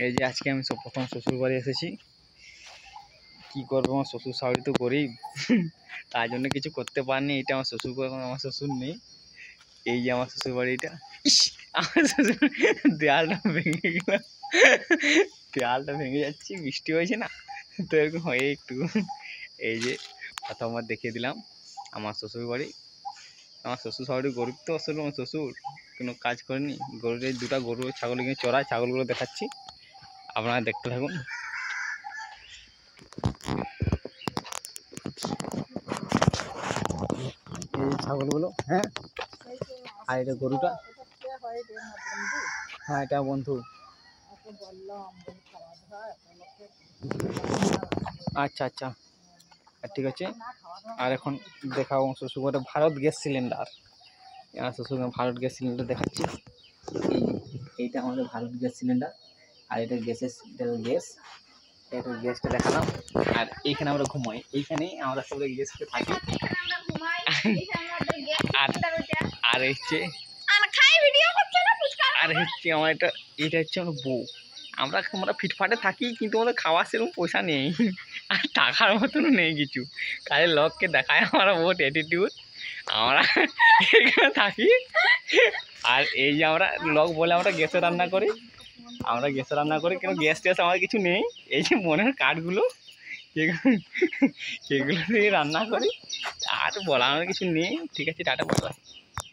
এই যে আজকে আমি প্রথম শ্বশুর বাড়ি এসেছি। কি করবো, আমার শ্বশুর শাশুড়ি তো গরিব, তার জন্য কিছু করতে পারিনি। এটা আমার শ্বশুর বাড়ি, আমার শ্বশুর নেই। এই যে আমার শ্বশুর বাড়িটা। আমার শ্বশুর দেয়ালটা ভেঙে গেল, দেয়ালটা ভেঙে যাচ্ছে, বৃষ্টি হয়েছে না তো এরকম হয় একটু। এই যে প্রথমবার দেখিয়ে দিলাম আমার শ্বশুর বাড়ি। আমার শ্বশুর শাশুড়ি গরিব তো, আসলে আমার শ্বশুর কোনো কাজ করেনি। গরুর দুটা গরু ছাগল কিনে চড়ায়, ছাগলগুলো দেখাচ্ছি, আপনারা দেখতে থাকুন। এই ছাগলগুলো, হ্যাঁ, আর এটা গরুটা, হ্যাঁ এটা বন্ধু। আচ্ছা আচ্ছা, ঠিক আছে। আর এখন দেখাবো শ্বশুরবাড়ি ভারত গ্যাস সিলিন্ডার। শ্বশুর ভারত গ্যাস সিলিন্ডার দেখাচ্ছি। এইটা আমাদের ভারত গ্যাস সিলিন্ডার, আর এটা গ্যাসের গ্যাস, এটা গ্যাসটা দেখালাম। আর এইখানে আমরা ঘুমাই, এইখানেই আমরা সবাই গ্যাসে থাকি। আর হচ্ছে আমার এটা হচ্ছে আমার বউ। আমরা ফিটফাটে থাকি, কিন্তু আমাদের খাওয়ার সেরকম পয়সা নেই, আর টাকার মতনও নেই কিছু। কাজের লোককে দেখায় আমরা বহুত অ্যাটিটিউড, আমরা এখানে থাকি। আর এই যে আমরা লোক বলে আমরা গ্যাসে রান্না করি, কিন্তু গ্যাস ট্যাস আমার কিছু নেই। এই যে মনের কাঠগুলো, সেগুলো দিয়ে রান্না করি, আর বলার কিছু নেই। ঠিক আছে, টাটা, বাই বাই।